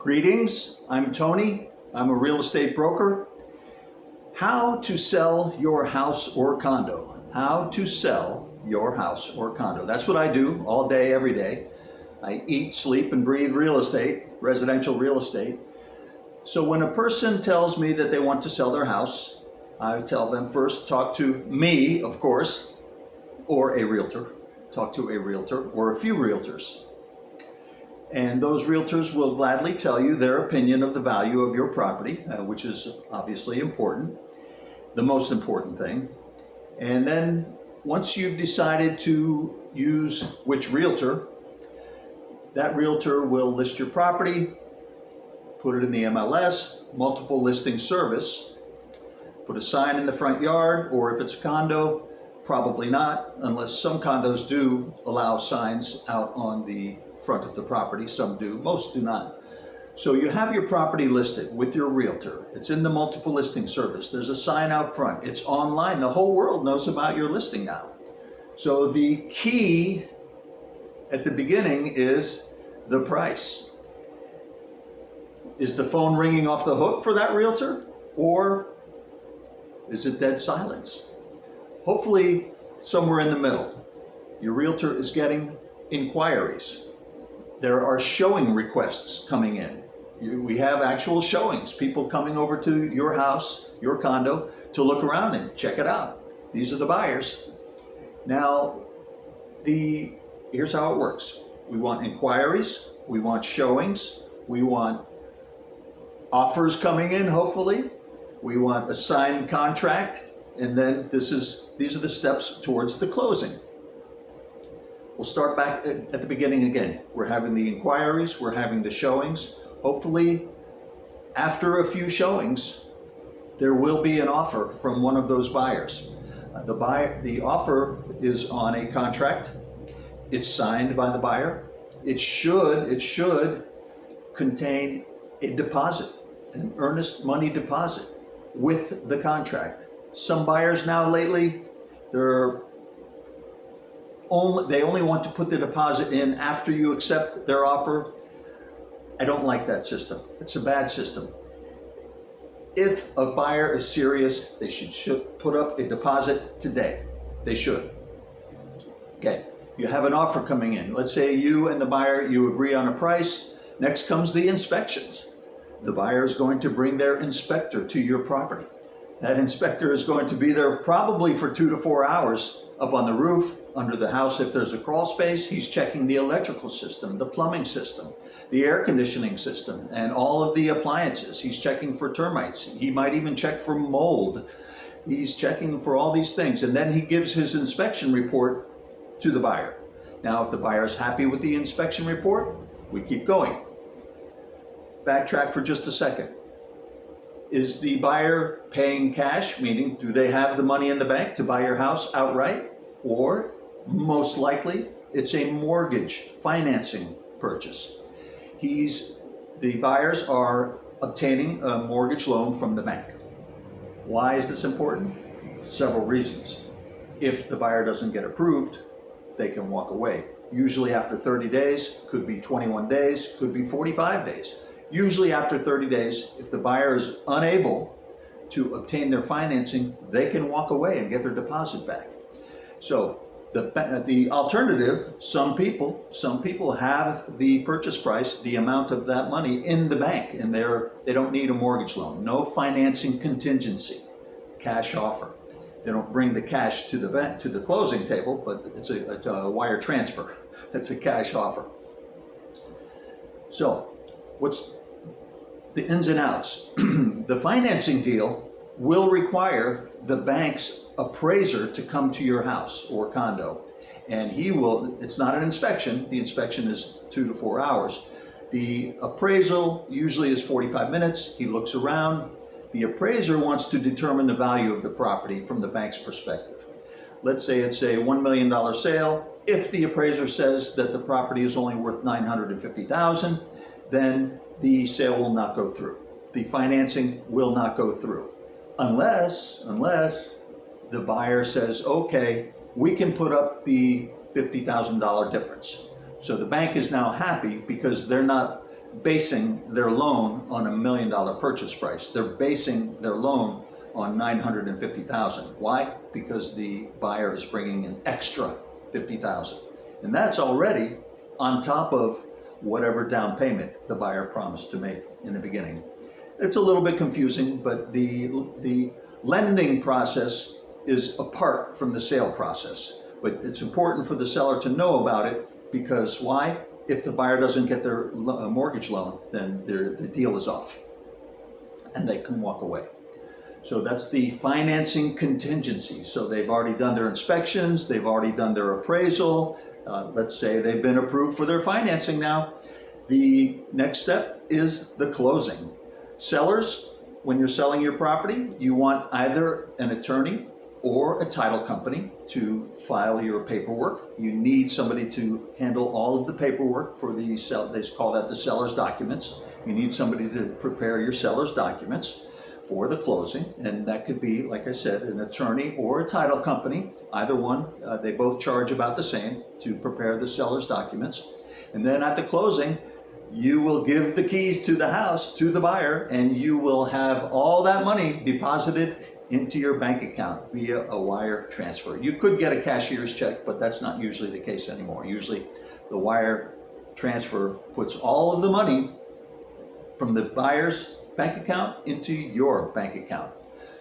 Greetings, I'm Tony. I'm a real estate broker. How to sell your house or condo. How to sell your house or condo. That's what I do all day, every day. I eat, sleep, and breathe real estate, residential real estate. So when a person tells me that they want to sell their house, I tell them first, talk to me, of course, or a realtor. Talk to a realtor or a few realtors. And those realtors will gladly tell you their opinion of the value of your property, which is obviously important, the most important thing. And then once you've decided to use which realtor, that realtor will list your property, put it in the MLS, multiple listing service, put a sign in the front yard, or if it's a condo, probably not, unless some condos do allow signs out on the front of the property. Some do, most do not. So you have your property listed with your realtor. It's in the multiple listing service. There's a sign out front. It's online. The whole world knows about your listing now. So the key at the beginning is the price. Is the phone ringing off the hook for that realtor, or is it dead silence? Hopefully somewhere in the middle. Your realtor is getting inquiries. There are showing requests coming in. We have actual showings, people coming over to your house, your condo, to look around and check it out. These are the buyers. Now, here's how it works. We want inquiries, we want showings, we want offers coming in, hopefully. We want a signed contract, and then these are the steps towards the closing. We'll start back at the beginning again. We're having the inquiries, we're having the showings. Hopefully, after a few showings, there will be an offer from one of those buyers. The offer is on a contract. It's signed by the buyer. It should contain a deposit, an earnest money deposit with the contract. Some buyers now lately, they only want to put the deposit in after you accept their offer. I don't like that system. It's a bad system. If a buyer is serious, they should put up a deposit today. They should. Okay, you have an offer coming in. Let's say you and the buyer, you agree on a price. Next comes the inspections. The buyer is going to bring their inspector to your property. That inspector is going to be there probably for 2 to 4 hours up on the roof, under the house. If there's a crawl space, he's checking the electrical system, the plumbing system, the air conditioning system, and all of the appliances. He's checking for termites. He might even check for mold. He's checking for all these things. And then he gives his inspection report to the buyer. Now, if the buyer's happy with the inspection report, we keep going. Backtrack for just a second. Is the buyer paying cash, meaning do they have the money in the bank to buy your house outright? Or most likely it's a mortgage financing purchase. The buyers are obtaining a mortgage loan from the bank. Why is this important? Several reasons. If the buyer doesn't get approved, they can walk away. Usually after 30 days, could be 21 days, could be 45 days. Usually after 30 days, if the buyer is unable to obtain their financing, they can walk away and get their deposit back. So the alternative, some people have the purchase price, the amount of that money in the bank, and they don't need a mortgage loan. No financing contingency, cash offer. They don't bring the cash to the closing table, but it's a wire transfer. It's a cash offer. So what's the ins and outs? The financing deal will require the bank's appraiser to come to your house or condo. And it's not an inspection. The inspection is 2 to 4 hours. The appraisal usually is 45 minutes. He looks around. The appraiser wants to determine the value of the property from the bank's perspective. Let's say it's a $1 million sale. If the appraiser says that the property is only worth $950,000, then the sale will not go through. The financing will not go through. Unless the buyer says, okay, we can put up the $50,000 difference. So the bank is now happy because they're not basing their loan on $1 million purchase price. They're basing their loan on $950,000. Why? Because the buyer is bringing an extra $50,000. And that's already on top of whatever down payment the buyer promised to make in the beginning. It's a little bit confusing, but the lending process is apart from the sale process. But it's important for the seller to know about it, because why? If the buyer doesn't get their mortgage loan, then the deal is off and they can walk away. So that's the financing contingency. So they've already done their inspections, they've already done their appraisal. Let's say they've been approved for their financing now. The next step is the closing. Sellers, when you're selling your property, you want either an attorney or a title company to file your paperwork. You need somebody to handle all of the paperwork for the they call that the seller's documents. You need somebody to prepare your seller's documents for the closing, and that could be, like I said, an attorney or a title company, either one. They both charge about the same to prepare the seller's documents. And then at the closing, you will give the keys to the house to the buyer, and you will have all that money deposited into your bank account via a wire transfer. You could get a cashier's check, but that's not usually the case anymore. Usually the wire transfer puts all of the money from the buyer's bank account into your bank account.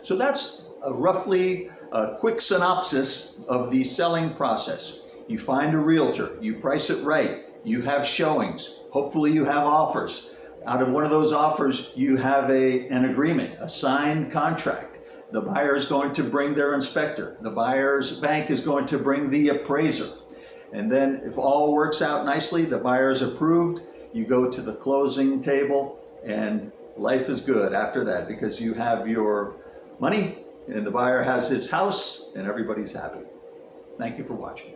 So that's roughly a quick synopsis of the selling process. You find a realtor, you price it right, you have showings, hopefully you have offers. Out of one of those offers, you have an agreement, a signed contract. The buyer is going to bring their inspector. The buyer's bank is going to bring the appraiser. And then if all works out nicely, the buyer is approved, you go to the closing table, and life is good after that, because you have your money and the buyer has his house and everybody's happy. Thank you for watching.